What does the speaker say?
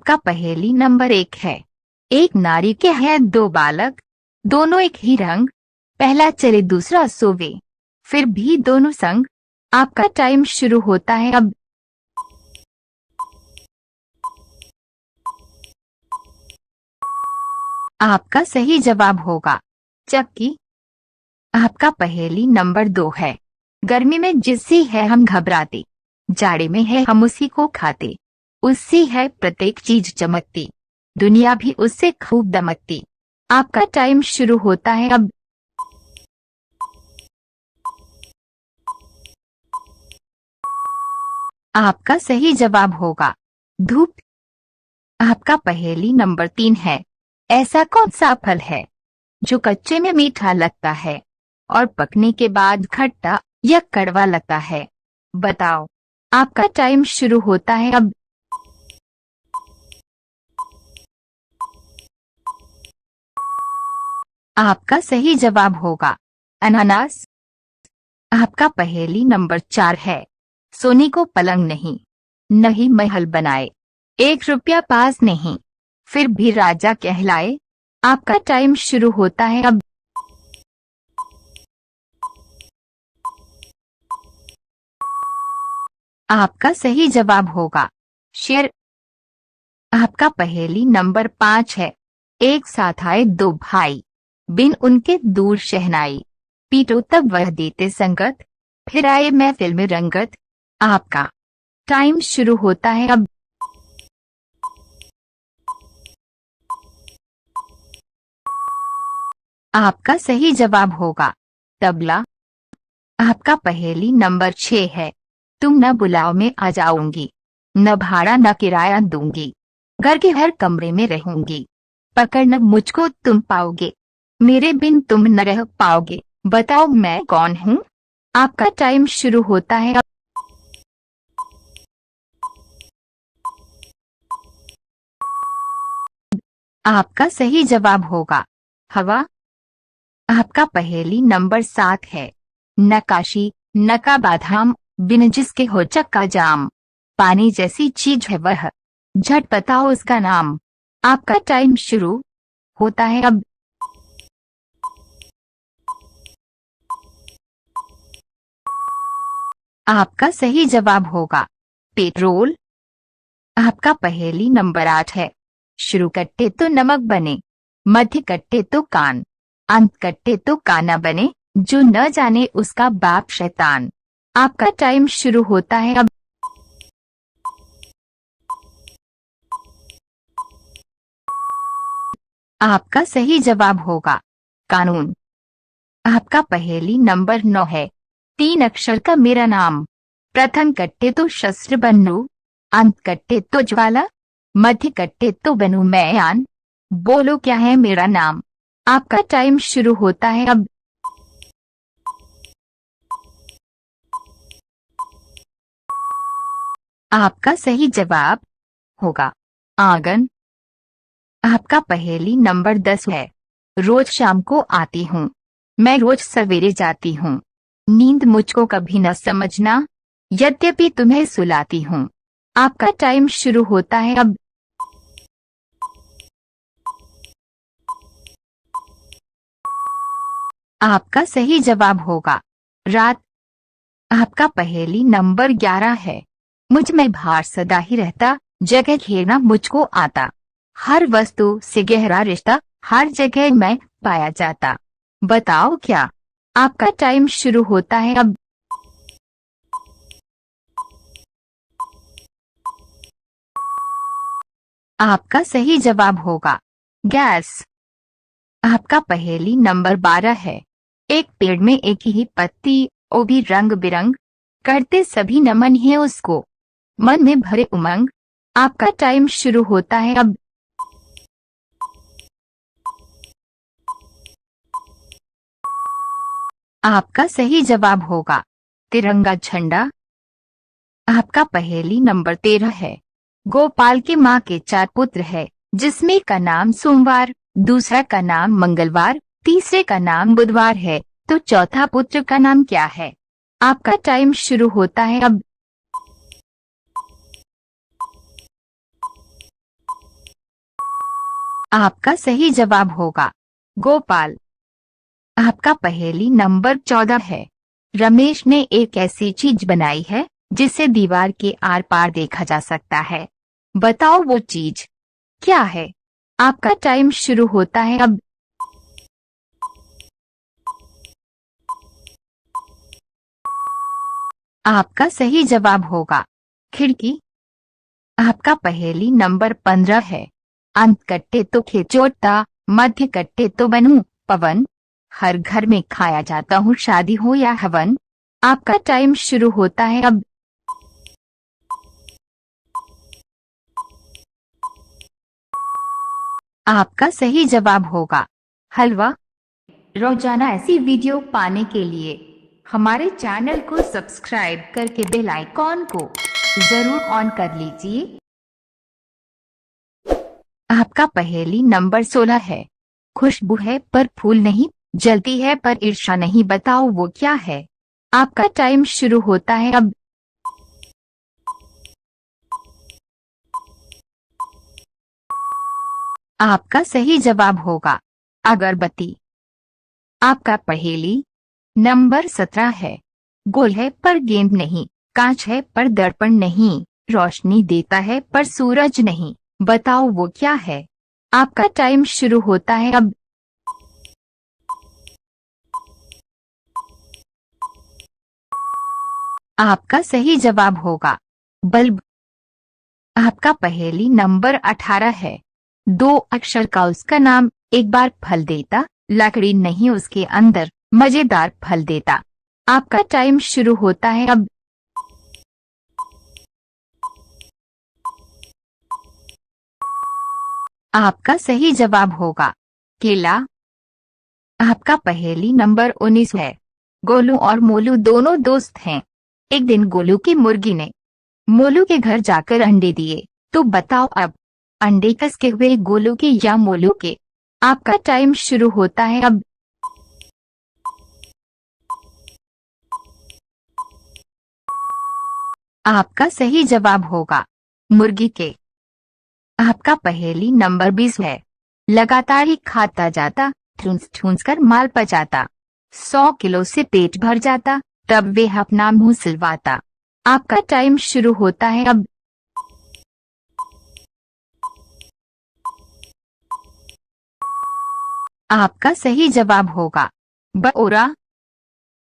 आपका पहेली नंबर 1 है। एक नारी के हैं दो बालक, दोनों एक ही रंग, पहला चले दूसरा सोवे, फिर भी दोनों संग। आपका टाइम शुरू होता है अब। आपका सही जवाब होगा चक्की। आपका पहेली नंबर 2 है। गर्मी में जिससे है हम घबराते, जाड़े में है हम उसी को खाते, उससे है प्रत्येक चीज चमकती, दुनिया भी उससे खूब दमकती। आपका टाइम शुरू होता है अब। आपका सही जवाब होगा धूप। आपका पहेली नंबर 3 है। ऐसा कौन सा फल है जो कच्चे में मीठा लगता है और पकने के बाद खट्टा या कड़वा लगता है? बताओ। आपका टाइम शुरू होता है अब। आपका सही जवाब होगा अनानास। आपका पहेली नंबर 4 है। सोने को पलंग नहीं, नहीं महल बनाए, 1 रुपया पास नहीं, फिर भी राजा कहलाए। आपका टाइम शुरू होता है अब। आपका सही जवाब होगा शेर। आपका पहेली नंबर 5 है। एक साथ आए दो भाई, बिन उनके दूर शहनाई, पीटो तब वह देते संगत, फिर आए महफिल में रंगत। आपका टाइम शुरू होता है अब। आपका सही जवाब होगा तबला। आपका पहेली नंबर 6 है। तुम न बुलाओ मैं आ जाऊंगी, न भाड़ा न किराया दूंगी, घर के हर कमरे में रहूंगी, पकड़ना मुझको तुम पाओगे, मेरे बिन तुम न रह पाओगे। बताओ मैं कौन हूँ? आपका टाइम शुरू होता है अब। आपका सही जवाब होगा हवा। आपका पहेली नंबर 7 है। नकाशी, नका बादाम, बिन जिसके हो चक्का जाम, पानी जैसी चीज है वह, झट बताओ उसका नाम। आपका टाइम शुरू होता है अब। आपका सही जवाब होगा पेट्रोल। आपका पहेली नंबर 8 है। शुरू कट्टे तो नमक बने, मध्य कट्टे तो कान, अंत कट्टे तो काना बने, जो न जाने उसका बाप शैतान। आपका टाइम शुरू होता है अब। आपका सही जवाब होगा कानून। आपका पहेली नंबर 9 है। 3 अक्षर का मेरा नाम, प्रथम कट्टे तो शस्त्र बनूं, अंत कट्टे तो ज्वाला, मध्य कट्टे तो बनूं मैं आन। बोलो क्या है मेरा नाम? आपका टाइम शुरू होता है अब। आपका सही जवाब होगा आंगन। आपका पहेली नंबर 10 है। रोज शाम को आती हूँ, मैं रोज सवेरे जाती हूँ, नींद मुझको कभी न समझना, यद्यपि तुम्हें सुलाती हूँ। आपका टाइम शुरू होता है अब। आपका सही जवाब होगा रात। आपका पहेली नंबर 11 है। मुझ में भार सदा ही रहता, जगह घेरना मुझको आता, हर वस्तु से गहरा रिश्ता, हर जगह मैं पाया जाता। बताओ क्या? आपका टाइम शुरू होता है अब। आपका सही जवाब होगा गैस। आपका पहेली नंबर 12 है। एक पेड़ में एक ही पत्ती, वो भी रंग बिरंग, करते सभी नमन है उसको, मन में भरे उमंग। आपका टाइम शुरू होता है अब। आपका सही जवाब होगा तिरंगा झंडा। आपका पहेली नंबर 13 है। गोपाल की माँ के 4 पुत्र है, जिसमें का नाम सोमवार, दूसरा का नाम मंगलवार, तीसरे का नाम बुधवार है, तो चौथा पुत्र का नाम क्या है? आपका टाइम शुरू होता है अब। आपका सही जवाब होगा गोपाल। आपका पहेली नंबर 14 है। रमेश ने एक ऐसी चीज बनाई है जिसे दीवार के आर पार देखा जा सकता है। बताओ वो चीज क्या है। आपका टाइम शुरू होता है अब। आपका सही जवाब होगा खिड़की। आपका पहेली नंबर 15 है। अंत कट्टे तो खिचोटता, मध्य कट्टे तो बनूं पवन, हर घर में खाया जाता हूँ शादी हो या हवन। आपका टाइम शुरू होता है अब। आपका सही जवाब होगा हलवा। रोजाना ऐसी वीडियो पाने के लिए हमारे चैनल को सब्सक्राइब करके बेल आइकॉन को जरूर ऑन कर लीजिए। आपका पहेली नंबर 16 है। खुशबू है पर फूल नहीं, जलती है पर ईर्ष्या नहीं, बताओ वो क्या है। आपका टाइम शुरू होता है अब। आपका सही जवाब होगा अगरबत्ती। आपका पहेली नंबर 17 है। गोल है पर गेंद नहीं, कांच है पर दर्पण नहीं, रोशनी देता है पर सूरज नहीं, बताओ वो क्या है। आपका टाइम शुरू होता है अब। आपका सही जवाब होगा बल्ब। आपका पहेली नंबर 18 है। 2 अक्षर का उसका नाम, एक बार फल देता, लकड़ी नहीं उसके अंदर, मजेदार फल देता। आपका टाइम शुरू होता है अब। आपका सही जवाब होगा केला। आपका पहेली नंबर 19 है। गोलू और मोलू दोनों दोस्त हैं। एक दिन गोलू की मुर्गी ने मोलू के घर जाकर अंडे दिए, तो बताओ अब अंडे किसके हुए, गोलू के या मोलू के। आपका टाइम शुरू होता है अब। आपका सही जवाब होगा मुर्गी के। आपका पहेली नंबर 20 है। लगातार ही खाता जाता, ठूंस ठूंस कर माल पचाता, 100 किलो से पेट भर जाता, तब वे अपना मुंह सिलवाता। आपका टाइम शुरू होता है अब। आपका सही जवाब होगा बओरा।